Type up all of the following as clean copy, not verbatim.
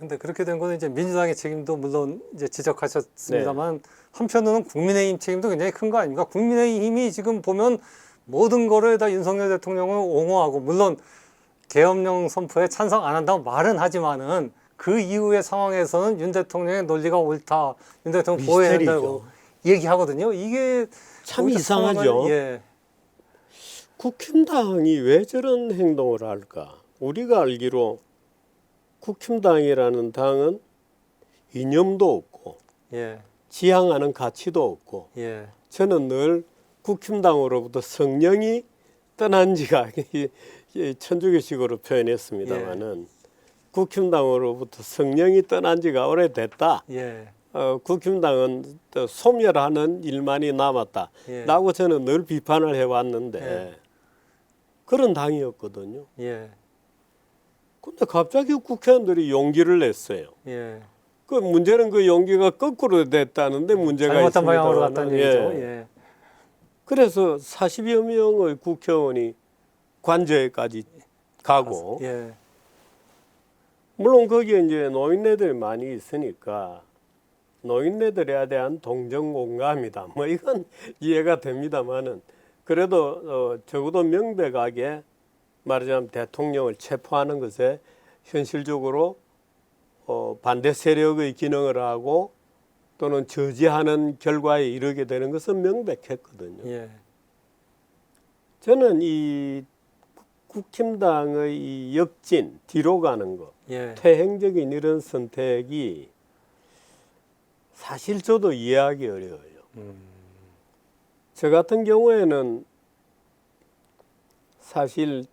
근데 그렇게 된 거는 이제 민주당의 책임도 물론 이제 지적하셨습니다만 한편으로는 국민의힘 책임도 굉장히 큰 거 아닙니까? 국민의힘이 지금 보면 모든 거를 다 윤석열 대통령을 옹호하고 물론 계엄령 선포에 찬성 안 한다고 말은 하지만은 그 이후의 상황에서는 윤 대통령의 논리가 옳다, 윤 대통령 보호해야 한다고 얘기하거든요. 이게 참 이상하죠. 예. 국힘당이 왜 저런 행동을 할까? 우리가 알기로 국힘당이라는 당은 이념도 없고 예. 지향하는 가치도 없고 예. 저는 늘 국힘당으로부터 성령이 떠난 지가 천주교식으로 표현했습니다마는 국힘당으로부터 성령이 떠난 지가 오래됐다. 예. 국힘당은 또 소멸하는 일만이 남았다라고 저는 늘 비판을 해왔는데 그런 당이었거든요. 근데 갑자기 국회의원들이 용기를 냈어요. 그 문제는 그 용기가 거꾸로 됐다는데 문제가 잘못된 있습니다. 방향으로 갔다는 얘기죠. 그래서 40여 명의 국회의원이 관저에까지 가고 물론 거기에 이제 노인네들이 많이 있으니까 노인네들에 대한 동정 공감이다. 뭐 이건 이해가 됩니다만은 그래도 적어도 명백하게 말하자면 대통령을 체포하는 것에 현실적으로 반대 세력의 기능을 하고 또는 저지하는 결과에 이르게 되는 것은 명백했거든요. 저는 이 국힘당의 이 역진, 뒤로 가는 것, 퇴행적인 이런 선택이 사실 저도 이해하기 어려워요. 저 같은 경우에는 사실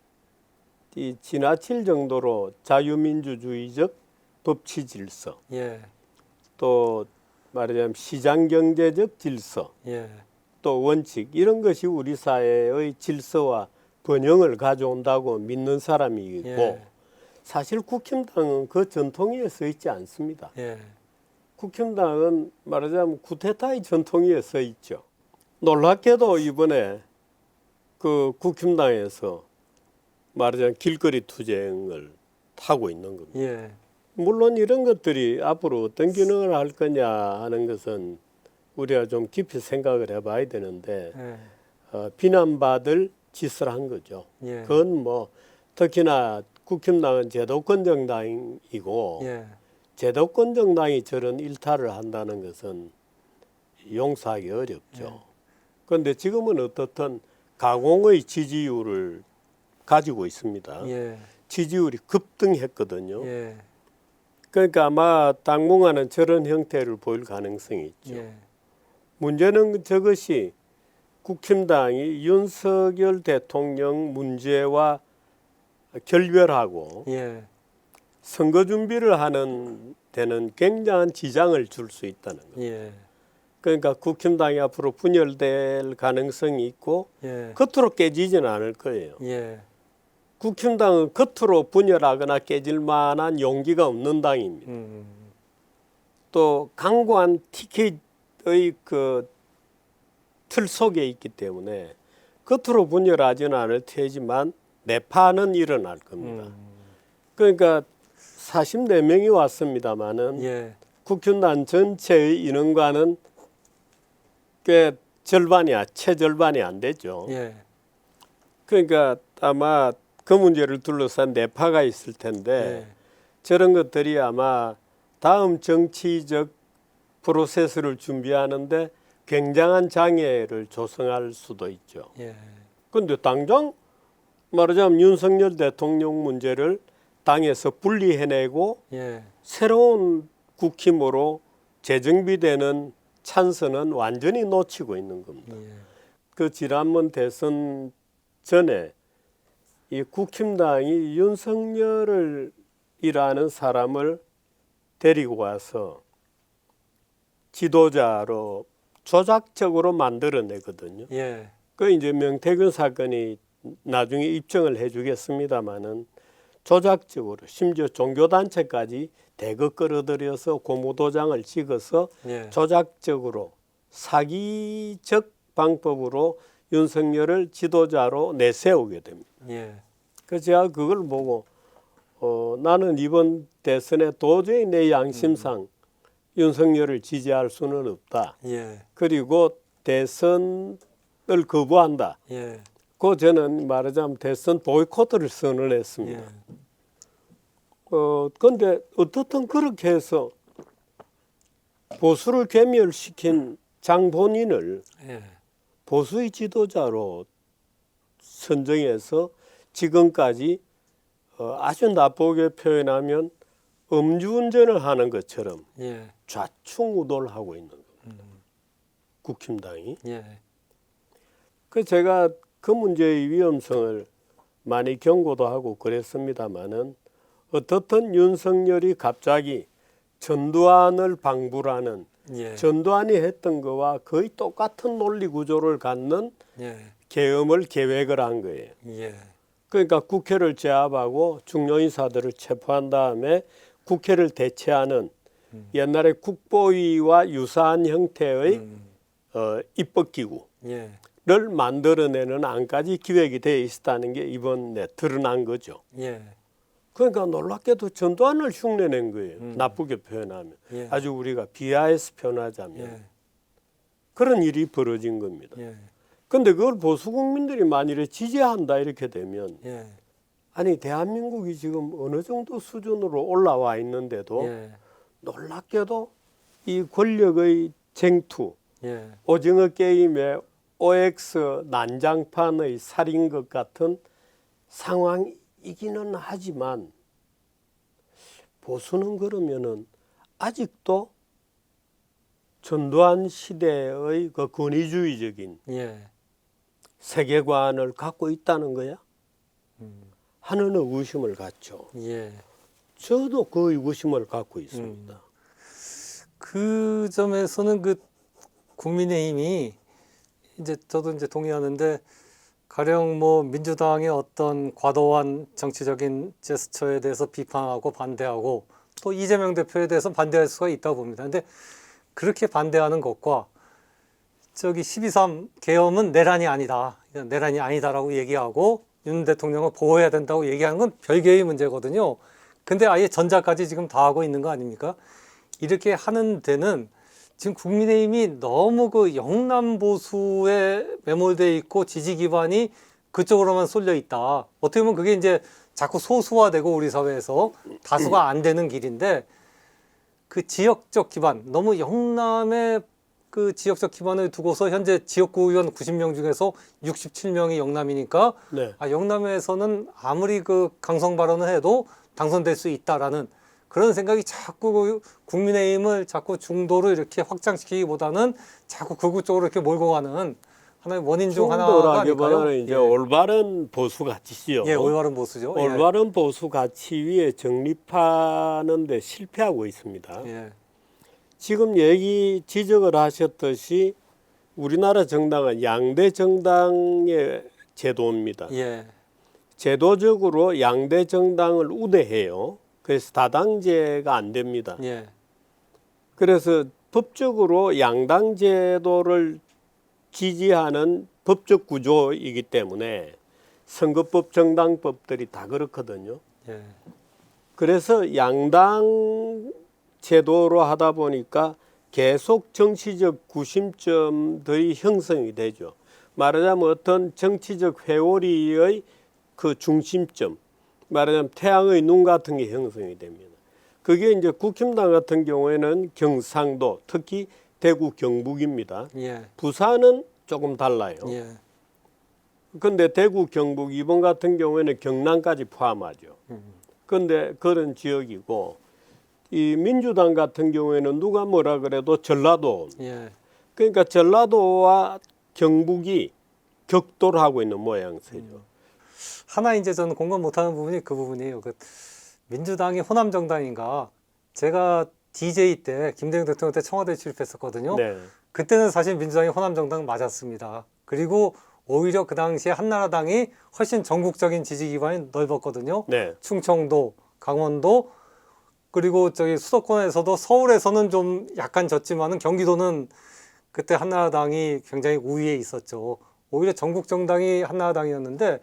이 지나칠 정도로 자유민주주의적 법치 질서, 또 말하자면 시장경제적 질서, 또 원칙 이런 것이 우리 사회의 질서와 번영을 가져온다고 믿는 사람이 있고 사실 국힘당은 그 전통 위에 서 있지 않습니다. 국힘당은 말하자면 쿠데타의 전통 위에 서 있죠. 놀랍게도 이번에 그 국힘당에서 말하자면 길거리 투쟁을 하고 있는 겁니다. 물론 이런 것들이 앞으로 어떤 기능을 할 거냐 하는 것은 우리가 좀 깊이 생각을 해봐야 되는데 비난받을 짓을 한 거죠. 그건 뭐 특히나 국힘당은 제도권 정당이고 제도권 정당이 저런 일탈을 한다는 것은 용서하기 어렵죠. 그런데 지금은 어떻든 가공의 지지율을 가지고 있습니다. 지지율이 급등했거든요. 그러니까 아마 당분간은 저런 형태를 보일 가능성이 있죠. 문제는 저것이 국힘당이 윤석열 대통령 문제와 결별하고 선거 준비를 하는 데는 굉장한 지장을 줄 수 있다는 겁니다. 그러니까 국힘당이 앞으로 분열될 가능성이 있고 겉으로 깨지지는 않을 거예요. 국힘당은 겉으로 분열하거나 깨질 만한 용기가 없는 당입니다. 또 강고한 티켓의 그 틀 속에 있기 때문에 겉으로 분열하지는 않을 테지만 내파는 일어날 겁니다. 그러니까 44명이 왔습니다마는 국힘당 전체의 인원과는 꽤 절반이야, 채절반이 안 되죠. 그러니까 아마 그 문제를 둘러싼 내파가 있을 텐데 저런 것들이 아마 다음 정치적 프로세스를 준비하는데 굉장한 장애를 조성할 수도 있죠. 그런데 당장 말하자면 윤석열 대통령 문제를 당에서 분리해내고 새로운 국힘으로 재정비되는 찬스는 완전히 놓치고 있는 겁니다. 그 지난번 대선 전에 이 국힘당이 윤석열을 이라는 사람을 데리고 와서 지도자로 조작적으로 만들어내거든요. 그 이제 명태균 사건이 나중에 입증을 해주겠습니다마는 조작적으로 심지어 종교단체까지 대거 끌어들여서 고무도장을 찍어서 조작적으로 사기적 방법으로 윤석열을 지도자로 내세우게 됩니다. 그래서 제가 그걸 보고 나는 이번 대선에 도저히 내 양심상 윤석열을 지지할 수는 없다. 예. 그리고 대선을 거부한다. 예. 그 저는 말하자면 대선 보이콧을 선언했습니다. 예. 근데 어떻든 그렇게 해서 보수를 괴멸시킨 장본인을 예. 보수의 지도자로 선정해서 지금까지 아주 나쁘게 표현하면 음주운전을 하는 것처럼 예. 좌충우돌하고 있는 겁니다. 국힘당이. 예. 그 제가 그 문제의 위험성을 많이 경고도 하고 그랬습니다마는 어떻든 윤석열이 갑자기 전두환을 방불하는 예. 전두환이 했던 거와 거의 똑같은 논리 구조를 갖는 예. 계엄을 계획을 한 거예요. 예. 그러니까 국회를 제압하고 중요 인사들을 체포한 다음에 국회를 대체하는 옛날에 국보위와 유사한 형태의 입법기구를 예. 만들어내는 안까지 기획이 되어 있었다는 게 이번에 드러난 거죠. 예. 그러니까 놀랍게도 전두환을 흉내낸 거예요. 나쁘게 표현하면. 예. 아주 우리가 비하해서 표현하자면. 예. 그런 일이 벌어진 겁니다. 예. 근데 그걸 보수 국민들이 만일에 지지한다 이렇게 되면 예. 아니 대한민국이 지금 어느 정도 수준으로 올라와 있는데도 예. 놀랍게도 이 권력의 쟁투, 예. 오징어 게임의 OX 난장판의 살인 것 같은 상황이기는 하지만 보수는 그러면은 아직도 전두환 시대의 그 권위주의적인 예. 세계관을 갖고 있다는 거야? 하는 의구심을 갖죠. 예. 저도 그 의구심을 갖고 있습니다. 그 점에서는 그 국민의힘이 이제 저도 이제 동의하는데 가령 뭐 민주당의 어떤 과도한 정치적인 제스처에 대해서 비판하고 반대하고 또 이재명 대표에 대해서 반대할 수가 있다고 봅니다. 근데 그렇게 반대하는 것과 저기 12.3 계엄은 내란이 아니다. 내란이 아니다라고 얘기하고 윤 대통령을 보호해야 된다고 얘기하는 건 별개의 문제거든요. 근데 아예 전자까지 지금 다 하고 있는 거 아닙니까? 이렇게 하는 데는 지금 국민의힘이 너무 그 영남 보수에 매몰돼 있고 지지 기반이 그쪽으로만 쏠려 있다. 어떻게 보면 그게 이제 자꾸 소수화되고 우리 사회에서 다수가 안 되는 길인데 그 지역적 기반, 너무 영남의 그 지역적 기반을 두고서 현재 지역구 의원 90명 중에서 67명이 영남이니까 네. 영남에서는 아무리 그 강성 발언을 해도 당선될 수 있다라는 그런 생각이 자꾸 국민의힘을 자꾸 중도로 이렇게 확장시키기보다는 자꾸 극우 쪽으로 이렇게 몰고 가는 하나의 원인 중 하나가 아닐까요? 중도라기보다는 이제 올바른 보수 가치지요. 예, 올바른 보수죠. 올바른 보수 가치 위에 정립하는 데 실패하고 있습니다. 예. 지금 지적을 하셨듯이 우리나라 정당은 양대 정당의 제도입니다. 예. 제도적으로 양대 정당을 우대해요. 그래서 다당제가 안 됩니다. 예. 그래서 법적으로 양당 제도를 지지하는 법적 구조이기 때문에 선거법, 정당법들이 다 그렇거든요. 예. 그래서 양당 제도로 하다 보니까 계속 정치적 구심점들이 형성이 되죠. 말하자면 어떤 정치적 회오리의 그 중심점, 말하자면 태양의 눈 같은 게 형성이 됩니다. 그게 이제 국힘당 같은 경우에는 경상도, 특히 대구 경북입니다. 예. 부산은 조금 달라요. 예. 근데 대구 경북 이번 같은 경우에는 경남까지 포함하죠. 그런데 그런 지역이고 이 민주당 같은 경우에는 누가 뭐라 그래도 전라도. 예. 그러니까 전라도와 경북이 격돌을 하고 있는 모양새죠. 하나 이제 저는 공감 못하는 부분이 그 부분이에요. 그 민주당이 호남 정당인가? 제가 DJ 때 김대중 대통령 때 청와대 출입했었거든요. 네. 그때는 사실 민주당이 호남 정당 맞았습니다. 그리고 오히려 그 당시에 한나라당이 훨씬 전국적인 지지 기반이 넓었거든요. 네. 충청도, 강원도 그리고 저기 수도권에서도 서울에서는 좀 약간 졌지만은 경기도는 그때 한나라당이 굉장히 우위에 있었죠. 오히려 전국 정당이 한나라당이었는데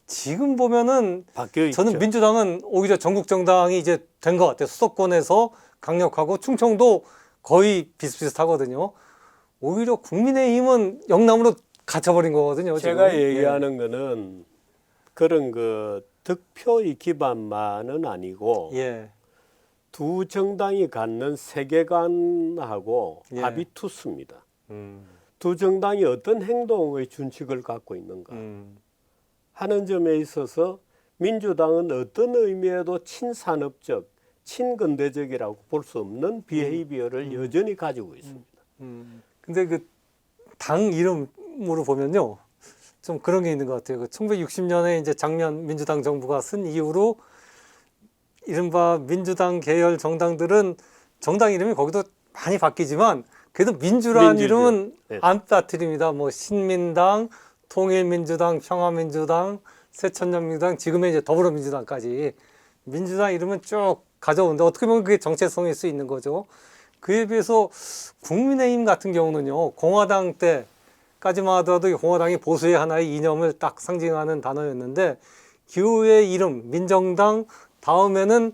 지금 보면은 바뀌어 있죠. 저는 민주당은 오히려 전국 정당이 이제 된 것 같아요. 수도권에서 강력하고 충청도 거의 비슷비슷하거든요. 오히려 국민의힘은 영남으로 갇혀버린 거거든요. 제가 지금. 얘기하는 거는 그런 그 득표의 기반만은 아니고 예. 두 정당이 갖는 세계관하고 예. 합이 투수입니다. 음. 두 정당이 어떤 행동의 준칙을 갖고 있는가 하는 점에 있어서 민주당은 어떤 의미에도 친산업적, 친근대적이라고 볼 수 없는 비헤이비어를 여전히 가지고 있습니다. 근데 그 당 이름으로 보면요. 좀 그런 게 있는 것 같아요. 그 1960년에 이제 장면 민주당 정부가 쓴 이후로 이른바 민주당 계열 정당들은 정당 이름이 거기도 많이 바뀌지만 그래도 민주라는 민주죠. 이름은 네. 안 빠뜨립니다. 뭐 신민당, 통일민주당, 평화민주당, 새천년민주당, 지금의 이제 더불어민주당까지 민주당 이름은 쭉 가져오는데 어떻게 보면 그게 정체성일 수 있는 거죠. 그에 비해서 국민의힘 같은 경우는요, 공화당 때까지만 하더라도 이 공화당이 보수의 하나의 이념을 딱 상징하는 단어였는데 기후의 이름 민정당 다음에는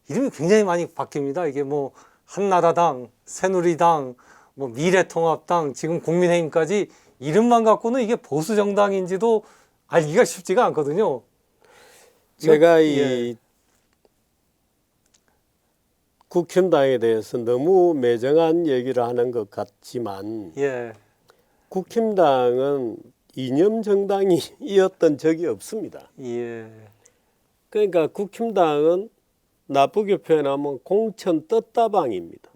이름이 굉장히 많이 바뀝니다. 이게 뭐 한나라당, 새누리당, 뭐 미래통합당, 지금 국민의힘까지 이름만 갖고는 이게 보수 정당인지도 알기가 쉽지가 않거든요. 제가 이 예. 국힘당에 대해서 너무 매정한 얘기를 하는 것 같지만 예. 국힘당은 이념 정당이었던 적이 없습니다. 예. 그러니까 국힘당은 나쁘게 표현하면 공천 떴다방입니다.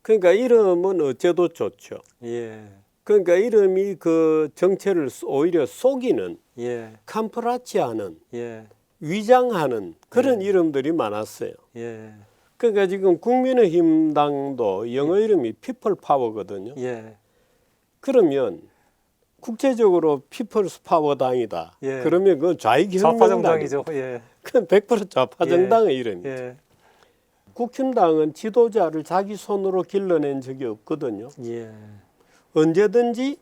그러니까 이름은 어째도 좋죠. 예. 그러니까 이름이 그 정체를 오히려 속이는, 예. 캄프라치하는, 예. 위장하는 그런 이름들이 많았어요. 예. 그러니까 지금 국민의힘 당도 영어 이름이 피플 파워거든요. 예. 그러면 국제적으로 피플스 파워 당이다. 예. 그러면 그건 좌익혁명당이죠. 좌파정당이죠. 예. 그건 100% 좌파 정당의 이름이죠. 예. 국힘당은 지도자를 자기 손으로 길러낸 적이 없거든요. 예. 언제든지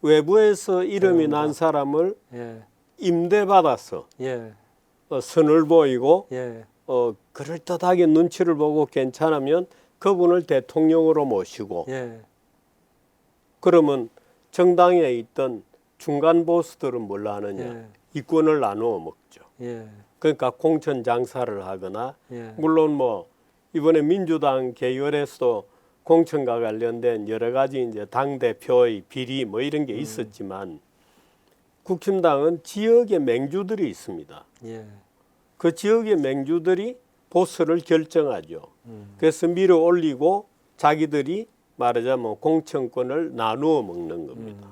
외부에서 이름이 그런가. 난 사람을 예. 임대받아서 예. 선을 보이고 예. 그럴듯하게 눈치를 보고 괜찮으면 그분을 대통령으로 모시고 예. 그러면 정당에 있던 중간 보스들은 뭘 하느냐 예. 이권을 나누어 먹죠. 예. 그러니까 공천 장사를 하거나 예. 물론 뭐 이번에 민주당 계열에서도 공천과 관련된 여러 가지 이제 당 대표의 비리 뭐 이런 게 있었지만 국힘당은 지역의 맹주들이 있습니다. 예. 그 지역의 맹주들이 보스를 결정하죠. 그래서 밀어 올리고 자기들이 말하자면 공천권을 나누어 먹는 겁니다.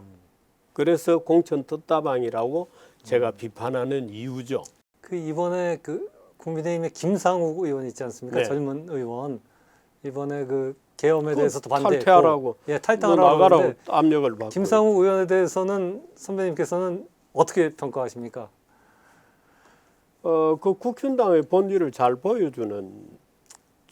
그래서 공천 떴다방이라고 제가 비판하는 이유죠. 그 이번에 그 국민의힘의 김상욱 의원 있지 않습니까? 네. 젊은 의원 이번에 그 계엄에 그 대해서도 반대했고 탈퇴하라고 예, 너 탈당하라고 나가라고 하는데 압력을 받고 김상욱 의원에 대해서는 선배님께서는 어떻게 평가하십니까? 그 국힘당의 본질을 잘 보여주는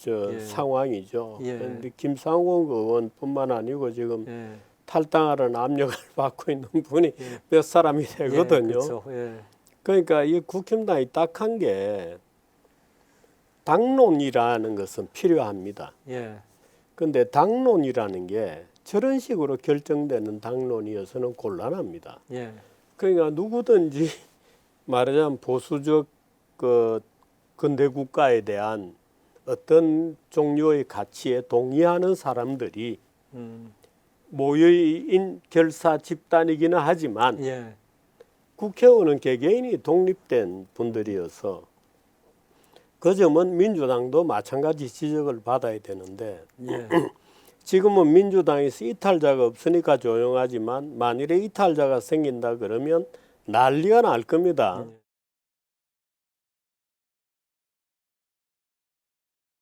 예. 상황이죠. 예. 그런데 김상욱 의원뿐만 아니고 지금 예. 탈당하라는 압력을 받고 있는 분이 예. 몇 사람이 되거든요. 예, 그렇죠. 예. 그러니까 이 국힘당이 딱한 게 당론이라는 것은 필요합니다. 예. 그런데 당론이라는 게 저런 식으로 결정되는 당론이어서는 곤란합니다. 예. 그러니까 누구든지 말하자면 보수적 그 근대 국가에 대한 어떤 종류의 가치에 동의하는 사람들이 모여인 결사 집단이기는 하지만 예. 국회의원은 개개인이 독립된 분들이어서 그 점은 민주당도 마찬가지 지적을 받아야 되는데 예. 지금은 민주당에서 이탈자가 없으니까 조용하지만 만일에 이탈자가 생긴다 그러면 난리가 날 겁니다.